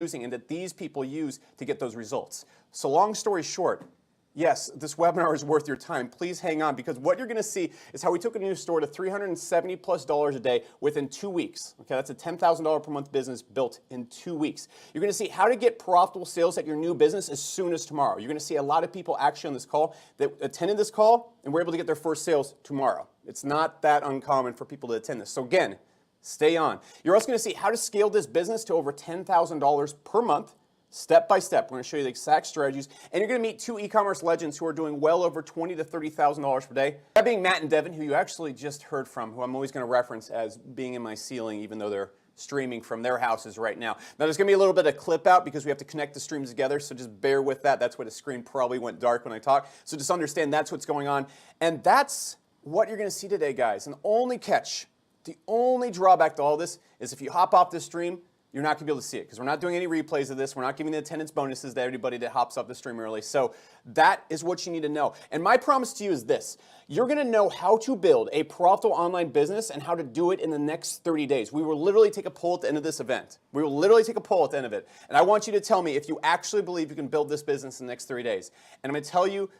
using and that these people use to get those results. So long story short, yes, this webinar is worth your time. Please hang on, because what you're going to see is how we took a new store to $370+ a day within 2 weeks. Okay, that's a $10,000 per month business built in 2 weeks. You're going to see how to get profitable sales at your new business as soon as tomorrow. You're going to see a lot of people actually on this call that attended this call and were able to get their first sales tomorrow. It's not that uncommon for people to attend this. So again, stay on. You're also going to see how to scale this business to over $10,000 per month, step by step. We're going to show you the exact strategies, and you're going to meet two e-commerce legends who are doing well over $20,000 to $30,000 per day. That being Matt and Devin, who you actually just heard from, who I'm always going to reference as being in my ceiling, even though they're streaming from their houses right now. Now there's going to be a little bit of clip out because we have to connect the streams together, so just bear with that. That's why the screen probably went dark when I talk. So just understand that's what's going on, and that's what you're going to see today, guys. And the only catch, the only drawback to all this is if you hop off this stream, you're not going to be able to see it because we're not doing any replays of this. We're not giving the attendance bonuses to everybody that hops off the stream early. So that is what you need to know. And my promise to you is this. You're going to know how to build a profitable online business and how to do it in the next 30 days. We will literally take a poll at the end of this event. We will literally take a poll at the end of it. And I want you to tell me if you actually believe you can build this business in the next 30 days. And I'm going to tell you,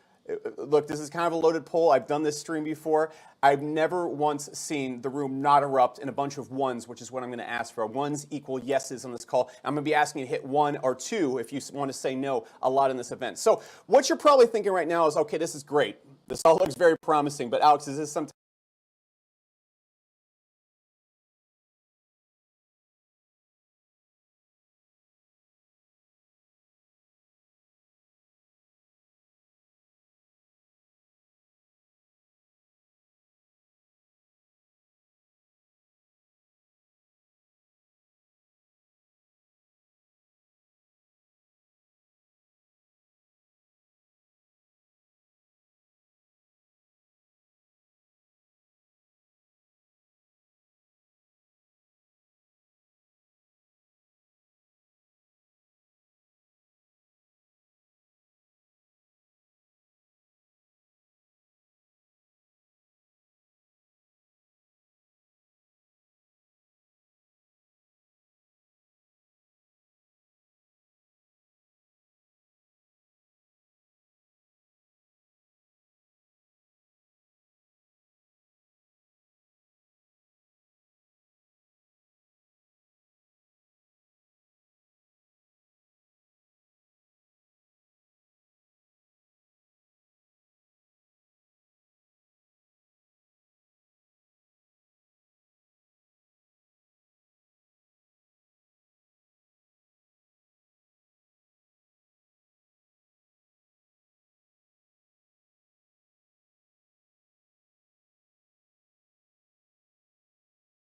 look, this is kind of a loaded poll. I've done this stream before. I've never once seen the room not erupt in a bunch of ones, which is what I'm going to ask for. Ones equal yeses on this call. I'm going to be asking you to hit 1 or 2 if you want to say no a lot in this event. So what you're probably thinking right now is, okay, this is great. This all looks very promising. But Alex, is this something?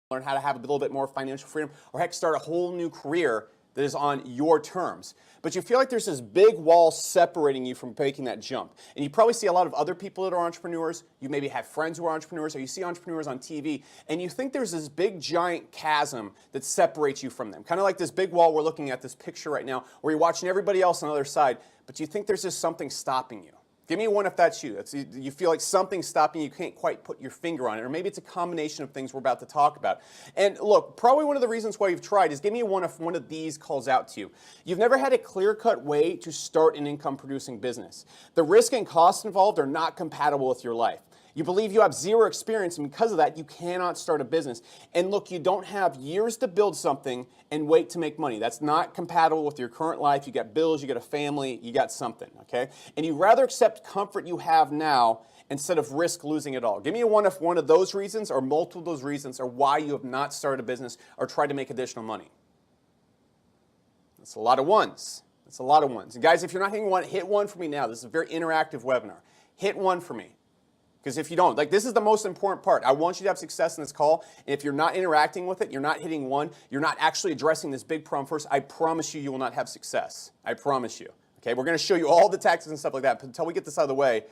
Learn how to have a little bit more financial freedom, or heck, start a whole new career that is on your terms. But you feel like there's this big wall separating you from making that jump. And you probably see a lot of other people that are entrepreneurs. You maybe have friends who are entrepreneurs, or you see entrepreneurs on TV, and you think there's this big giant chasm that separates you from them. Kind of like this big wall we're looking at, this picture right now, where you're watching everybody else on the other side, but you think there's just something stopping you. Give me one if that's you. You feel like something's stopping you, can't quite put your finger on it, or maybe it's a combination of things we're about to talk about. And look, probably one of the reasons why you've tried is give me one if one of these calls out to you. You've never had a clear-cut way to start an income-producing business. The risk and costs involved are not compatible with your life. You believe you have zero experience, and because of that, you cannot start a business. And look, you don't have years to build something and wait to make money. That's not compatible with your current life. You got bills, you got a family, you got something, okay? And you rather accept comfort you have now instead of risk losing it all. Give me a one if one of those reasons or multiple of those reasons are why you have not started a business or tried to make additional money. That's a lot of ones. That's a lot of ones. And guys, if you're not hitting one, hit one for me now. This is a very interactive webinar. Hit one for me. Because if you don't, like, this is the most important part. I want you to have success in this call. And if you're not interacting with it, you're not hitting one, you're not actually addressing this big problem first, I promise you, you will not have success. I promise you. Okay, we're going to show you all the tactics and stuff like that. But until we get this out of the way,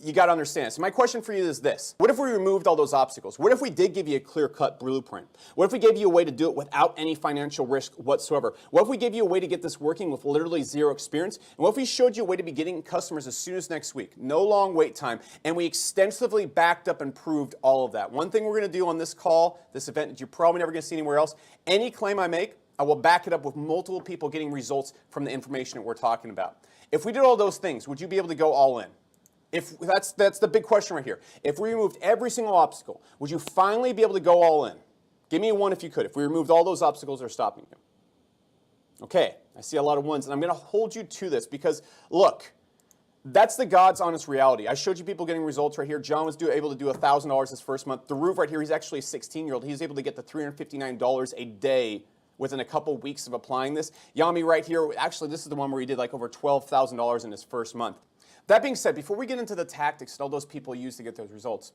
you got to understand. So my question for you is this. What if we removed all those obstacles? What if we did give you a clear-cut blueprint? What if we gave you a way to do it without any financial risk whatsoever? What if we gave you a way to get this working with literally zero experience? And what if we showed you a way to be getting customers as soon as next week? No long wait time. And we extensively backed up and proved all of that. One thing we're going to do on this call, this event that you're probably never going to see anywhere else, any claim I make, I will back it up with multiple people getting results from the information that we're talking about. If we did all those things, would you be able to go all in? If that's the big question right here. If we removed every single obstacle, would you finally be able to go all in? Give me a one if you could. If we removed all those obstacles that are stopping you. Okay, I see a lot of ones, and I'm going to hold you to this because, look, that's the God's honest reality. I showed you people getting results right here. John was able to do $1,000 his first month. The Roof right here, he's actually a 16-year-old. He's able to get to $359 a day within a couple weeks of applying this. Yami right here, actually, this is the one where he did like over $12,000 in his first month. That being said, before we get into the tactics that all those people use to get those results,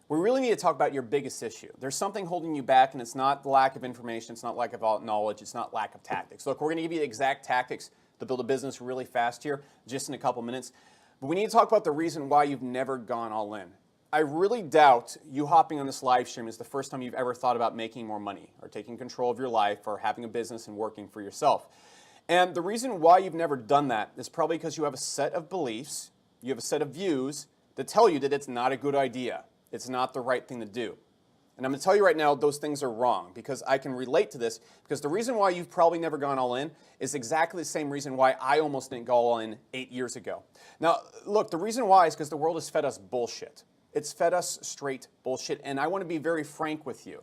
we really need to talk about your biggest issue. There's something holding you back, and it's not lack of information, it's not lack of knowledge, it's not lack of tactics. Look, we're going to give you the exact tactics to build a business really fast here, just in a couple minutes. But we need to talk about the reason why you've never gone all in. I really doubt you hopping on this live stream is the first time you've ever thought about making more money, or taking control of your life, or having a business and working for yourself. And the reason why you've never done that is probably because you have a set of beliefs, you have a set of views that tell you that it's not a good idea. It's not the right thing to do. And I'm going to tell you right now, those things are wrong, because I can relate to this, because the reason why you've probably never gone all in is exactly the same reason why I almost didn't go all in 8 years ago. Now, look, the reason why is because the world has fed us bullshit. It's fed us straight bullshit, and I want to be very frank with you.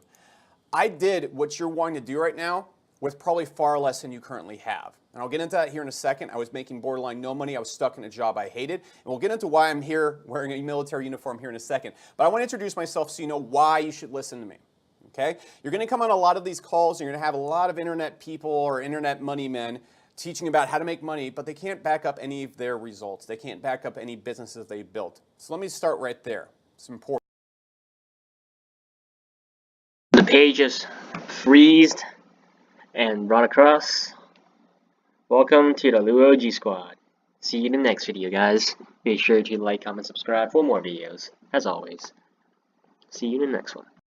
I did what you're wanting to do right now with probably far less than you currently have. And I'll get into that here in a second. I was making borderline no money. I was stuck in a job I hated. And we'll get into why I'm here wearing a military uniform here in a second. But I want to introduce myself so you know why you should listen to me. Okay? You're going to come on a lot of these calls, and you're going to have a lot of internet people or internet money men teaching about how to make money, but they can't back up any of their results. They can't back up any businesses they built. So let me start right there. It's important. The pages freezed and RoddKross. Welcome to the Luo G Squad. See you in the next video, guys. Be sure to like, comment, subscribe for more videos. As always, see you in the next one.